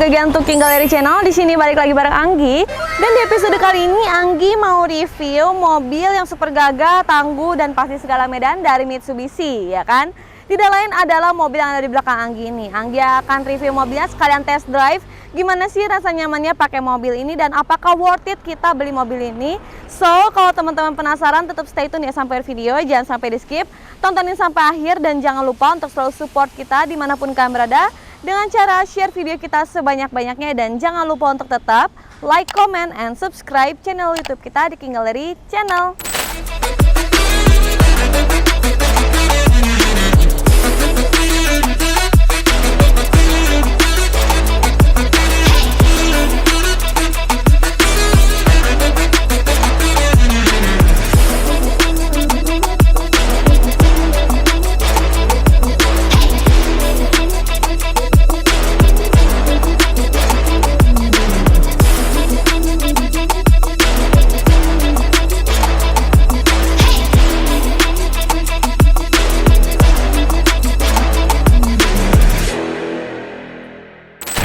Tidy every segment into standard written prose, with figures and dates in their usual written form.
back again to King Gallery Channel. Di sini balik lagi bareng Anggi. Dan di episode kali ini Anggi mau review mobil yang super gagah, tangguh dan pasti segala medan dari Mitsubishi, ya kan? Tidak lain adalah mobil yang ada di belakang Anggi ini. Anggi akan review mobilnya sekalian test drive. Gimana sih rasa nyamannya pakai mobil ini dan apakah worth it kita beli mobil ini? So, kalau teman-teman penasaran tetap stay tune ya sampai video, jangan sampai di skip. Tontonin sampai akhir dan jangan lupa untuk selalu support kita dimanapun kalian berada dengan cara share video kita sebanyak-banyaknya dan jangan lupa untuk tetap like, comment, and subscribe channel YouTube kita di King Gallery Channel.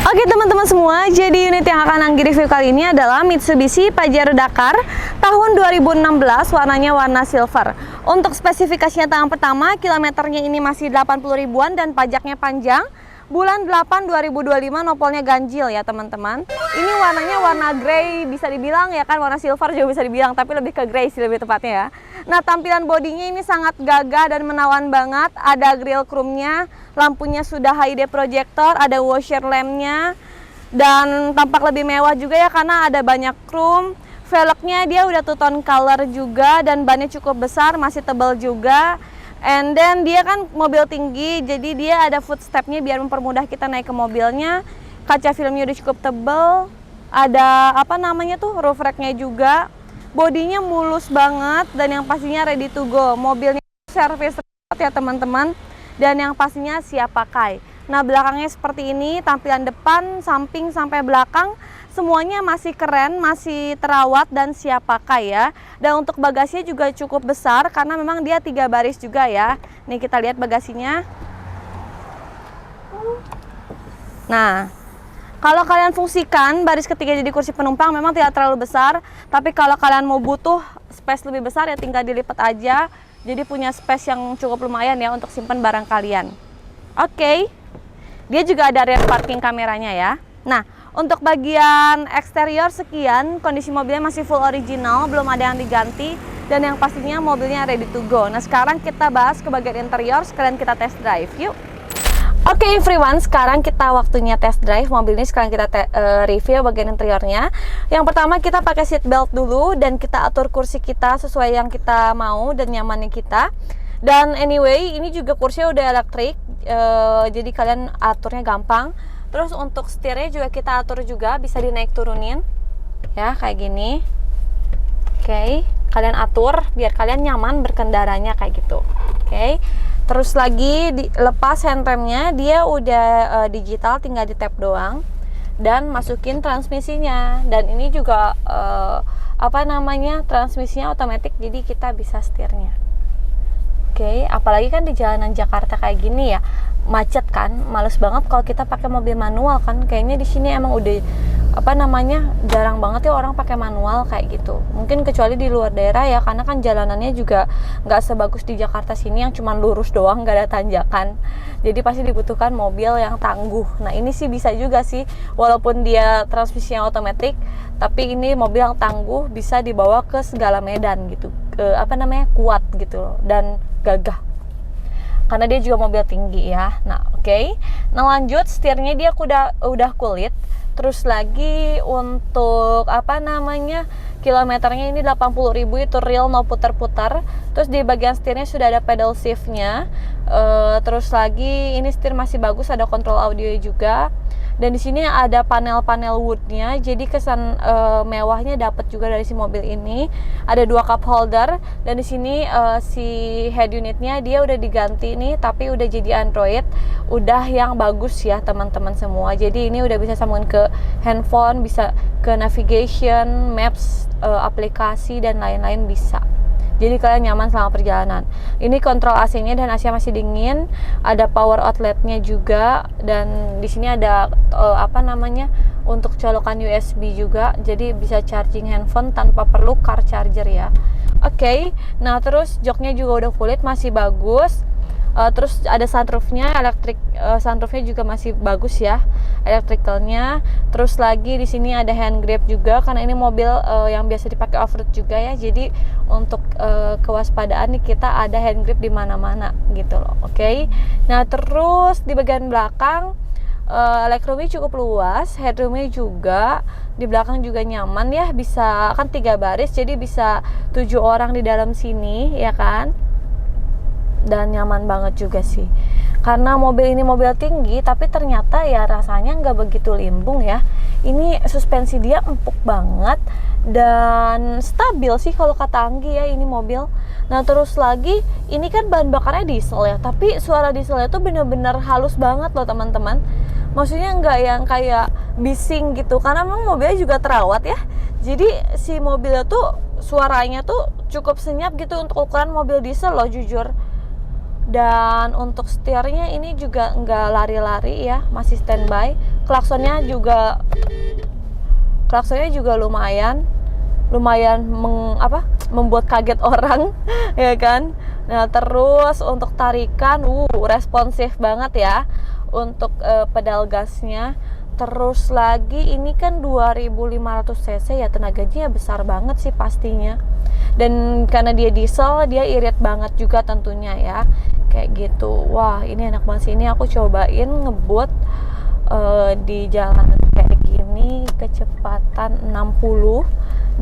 Oke teman-teman semua, jadi unit yang akan Anggi review kali ini adalah Mitsubishi Pajero Dakar tahun 2016, warnanya warna silver. Untuk spesifikasinya tahun pertama, kilometernya ini masih 80 ribuan dan pajaknya panjang. Bulan 8 2025 nopolnya ganjil ya teman-teman. Ini warnanya warna grey bisa dibilang ya kan, warna silver juga bisa dibilang, tapi lebih ke grey sih lebih tepatnya ya. Nah, tampilan bodinya ini sangat gagah dan menawan banget. Ada grill chrome-nya, lampunya sudah HD projector, ada washer lamp-nya dan tampak lebih mewah juga ya karena ada banyak chrome. Velgnya dia udah two-tone color juga dan bannya cukup besar, masih tebal juga. And then dia kan mobil tinggi, jadi dia ada footstep-nya biar mempermudah kita naik ke mobilnya. Kaca filmnya udah cukup tebal. Ada apa namanya tuh, roof rack-nya juga. Bodinya mulus banget dan yang pastinya ready to go. Mobilnya servis ya teman-teman. Dan yang pastinya siap pakai. Nah, belakangnya seperti ini, tampilan depan, samping sampai belakang semuanya masih keren, masih terawat dan siap pakai ya. Dan untuk bagasinya juga cukup besar karena memang dia 3 baris juga ya. Nih kita lihat bagasinya. Nah, kalau kalian fungsikan baris ketiga jadi kursi penumpang memang tidak terlalu besar, tapi kalau kalian mau butuh space lebih besar ya tinggal dilipat aja. Jadi punya space yang cukup lumayan ya untuk simpan barang kalian. Oke. Dia juga ada rear parking kameranya ya. Nah, untuk bagian eksterior sekian, kondisi mobilnya masih full original, belum ada yang diganti dan yang pastinya mobilnya ready to go. Nah, sekarang kita bahas ke bagian interior, sekalian kita test drive. Yuk. Oke everyone, sekarang kita waktunya test drive mobil ini. Sekarang kita review bagian interiornya. Yang pertama kita pakai seat belt dulu dan kita atur kursi kita sesuai yang kita mau dan nyamannya kita. Dan anyway, ini juga kursinya udah elektrik, jadi kalian aturnya gampang. Terus untuk setirnya juga kita atur juga, bisa dinaik turunin ya kayak gini. Oke, kalian atur biar kalian nyaman berkendaranya kayak gitu. Oke. Terus lagi lepas handremnya, dia udah digital, tinggal di tap doang dan masukin transmisinya. Dan ini juga transmisinya otomatis, jadi kita bisa setirnya. Oke, apalagi kan di jalanan Jakarta kayak gini ya, macet kan, males banget kalau kita pakai mobil manual kan. Kayaknya di sini emang udah jarang banget ya orang pakai manual kayak gitu. Mungkin kecuali di luar daerah ya, karena kan jalanannya juga nggak sebagus di Jakarta sini yang cuma lurus doang, nggak ada tanjakan. Jadi pasti dibutuhkan mobil yang tangguh. Nah, ini sih bisa juga sih, walaupun dia transmisinya otomatis, tapi ini mobil yang tangguh, bisa dibawa ke segala medan gitu. Kuat gitu dan gagah. Karena dia juga mobil tinggi ya. Nah, oke. Nah, lanjut setirnya dia udah kulit. Terus lagi untuk kilometernya ini 80.000, itu real, no putar-putar. Terus di bagian setirnya sudah ada pedal shiftnya. Terus lagi ini setir masih bagus, ada kontrol audio juga. Dan di sini ada panel-panel woodnya, jadi kesan mewahnya dapat juga dari si mobil ini. Ada 2 cup holder dan di sini si head unitnya dia udah diganti nih, tapi udah jadi Android, udah yang bagus ya teman-teman semua. Jadi ini udah bisa sambungin ke handphone, bisa ke navigation, maps, aplikasi dan lain-lain bisa. Jadi kalian nyaman selama perjalanan. Ini kontrol AC-nya dan AC masih dingin, ada power outlet-nya juga, dan di sini ada untuk colokan USB juga, jadi bisa charging handphone tanpa perlu car charger ya. Oke. Nah terus joknya juga udah kulit, masih bagus. Terus ada sunroofnya, sunroofnya juga masih bagus ya, electricalnya. Terus lagi di sini ada hand grip juga, karena ini mobil yang biasa dipakai off-road juga ya. Jadi untuk kewaspadaan nih, kita ada hand grip di mana-mana gitu loh. Oke. Nah terus di bagian belakang legroomnya cukup luas, headroomnya juga di belakang juga nyaman ya, bisa kan 3 baris, jadi bisa 7 orang di dalam sini ya kan. Dan nyaman banget juga sih, karena mobil ini mobil tinggi tapi ternyata ya rasanya nggak begitu limbung ya. Ini suspensi dia empuk banget dan stabil sih kalau kata Anggi ya ini mobil. Nah terus lagi ini kan bahan bakarnya diesel ya, tapi suara dieselnya tuh bener-bener halus banget loh teman-teman. Maksudnya nggak yang kayak bising gitu, karena memang mobilnya juga terawat ya. Jadi si mobilnya tuh suaranya tuh cukup senyap gitu untuk ukuran mobil diesel loh jujur. Dan untuk setirnya ini juga nggak lari-lari ya, masih standby. Klaksonnya juga lumayan membuat kaget orang ya kan. Nah terus untuk tarikan responsif banget ya untuk pedal gasnya. Terus lagi ini kan 2500 cc ya, tenaganya besar banget sih pastinya. Dan karena dia diesel, dia irit banget juga tentunya ya, kayak gitu. Wah ini enak banget sih, ini aku cobain ngebut di jalan kayak gini kecepatan 60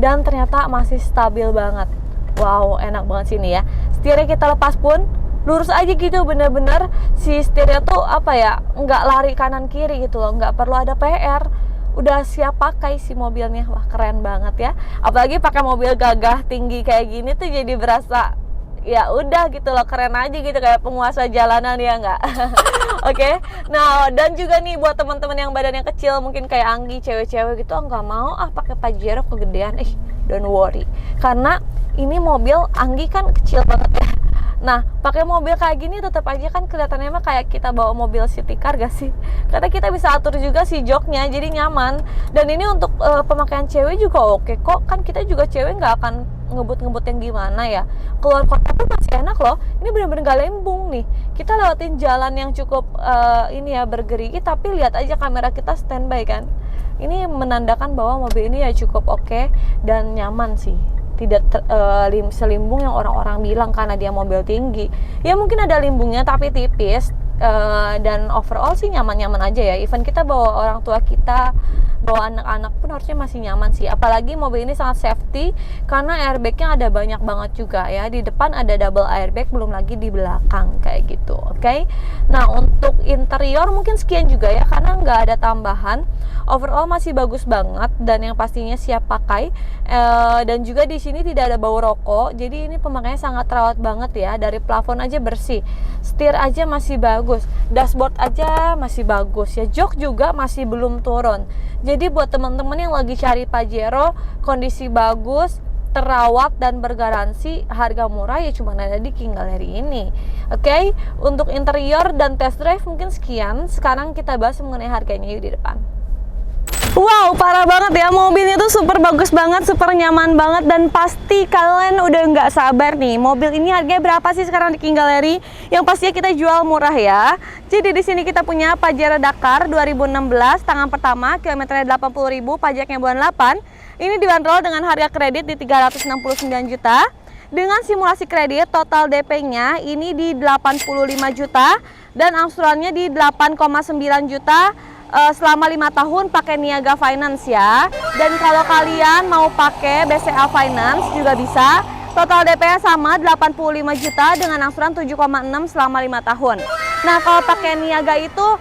dan ternyata masih stabil banget. Wow enak banget sih ini ya. Setirnya kita lepas pun lurus aja gitu, bener-bener si setirnya tuh nggak lari kanan kiri gitu loh, nggak perlu ada PR, udah siap pakai si mobilnya. Wah keren banget ya, apalagi pakai mobil gagah tinggi kayak gini tuh jadi berasa ya udah gitu loh, keren aja gitu, kayak penguasa jalanan ya nggak? Oke. Nah dan juga nih buat teman-teman yang badannya kecil mungkin kayak Anggi, cewek-cewek gitu, nggak mau pakai Pajero kegedean, don't worry, karena ini mobil Anggi kan kecil banget ya. Nah, pakai mobil kayak gini tetap aja kan kelihatannya mah kayak kita bawa mobil city car gak sih? Karena kita bisa atur juga si joknya, jadi nyaman. Dan ini untuk pemakaian cewek juga oke kok. Kan kita juga cewek nggak akan ngebut-ngebut yang gimana ya. Keluar kota pun masih enak loh. Ini bener-bener gak lembung nih. Kita lewatin jalan yang cukup bergerigi, tapi lihat aja kamera kita standby kan. Ini menandakan bahwa mobil ini ya cukup oke dan nyaman sih. Tidak selimbung yang orang-orang bilang karena dia mobil tinggi. Ya mungkin ada limbungnya tapi tipis, dan overall sih nyaman-nyaman aja ya. Even kita bawa orang tua kita, bawa anak-anak pun harusnya masih nyaman sih. Apalagi mobil ini sangat safety karena airbagnya ada banyak banget juga ya. Di depan ada double airbag, belum lagi di belakang kayak gitu. Oke. Nah untuk interior mungkin sekian juga ya, karena nggak ada tambahan. Overall masih bagus banget dan yang pastinya siap pakai, dan juga di sini tidak ada bau rokok, jadi ini pemakaiannya sangat terawat banget ya. Dari plafon aja bersih, setir aja masih bagus, dashboard aja masih bagus ya, jok juga masih belum turun. Jadi buat teman-teman yang lagi cari Pajero kondisi bagus, terawat dan bergaransi, harga murah ya cuma ada di King Gallery ini. Oke, untuk interior dan test drive mungkin sekian. Sekarang kita bahas mengenai harganya yuk di depan. Wow, parah banget ya, mobilnya tuh super bagus banget, super nyaman banget, dan pasti kalian udah nggak sabar nih. Mobil ini harganya berapa sih sekarang di King Gallery? Yang pastinya kita jual murah ya. Jadi di sini kita punya Pajero Dakar 2016 tangan pertama, kilometernya 80.000, pajaknya bulan 8. Ini dibanderol dengan harga kredit di 369 juta. Dengan simulasi kredit, total DP-nya ini di 85 juta dan angsurannya di 8,9 juta. Selama 5 tahun pakai Niaga Finance ya. Dan kalau kalian mau pakai BCA Finance juga bisa. Total DP-nya sama 85 juta dengan angsuran 7,6 selama 5 tahun. Nah kalau pakai Niaga itu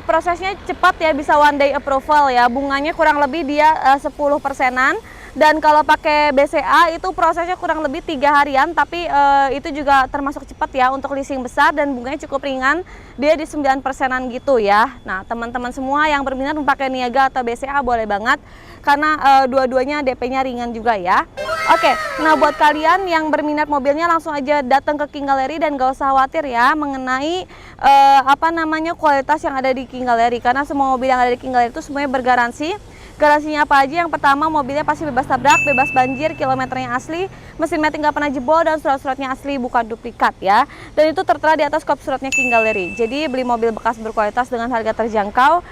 prosesnya cepat ya, bisa one day approval ya. Bunganya kurang lebih dia 10%-an. Dan kalau pakai BCA itu prosesnya kurang lebih 3 harian, tapi itu juga termasuk cepat ya untuk leasing besar dan bunganya cukup ringan, dia di 9%-an gitu ya. Nah teman-teman semua yang berminat memakai Niaga atau BCA boleh banget, karena dua-duanya DP-nya ringan juga ya. Oke, nah buat kalian yang berminat mobilnya langsung aja datang ke King Gallery dan gak usah khawatir ya mengenai kualitas yang ada di King Gallery, karena semua mobil yang ada di King Gallery itu semuanya bergaransi. Garansinya apa aja? Yang pertama, mobilnya pasti bebas tabrak, bebas banjir, kilometernya asli, mesin matic nggak pernah jebol, dan surat-suratnya asli bukan duplikat ya. Dan itu tertera di atas kop suratnya King Gallery. Jadi beli mobil bekas berkualitas dengan harga terjangkau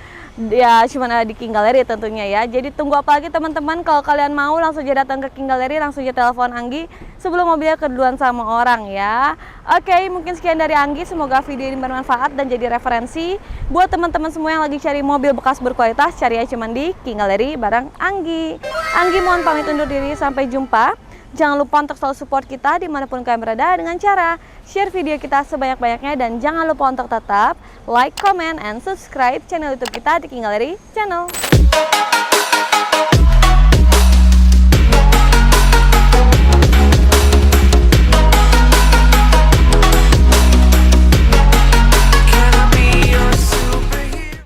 ya cuma ada di King Gallery tentunya ya. Jadi tunggu apa lagi teman-teman? Kalau kalian mau langsung aja datang ke King Gallery, langsung aja telepon Anggi sebelum mobilnya keduluan sama orang ya. Oke, mungkin sekian dari Anggi. Semoga video ini bermanfaat dan jadi referensi buat teman-teman semua yang lagi cari mobil bekas berkualitas. Cari aja cuma di King Gallery bareng Anggi. Anggi mohon pamit undur diri, sampai jumpa. Jangan lupa untuk selalu support kita dimanapun kalian berada dengan cara share video kita sebanyak-banyaknya, dan jangan lupa untuk tetap like, comment, and subscribe channel YouTube kita di King Gallery Channel.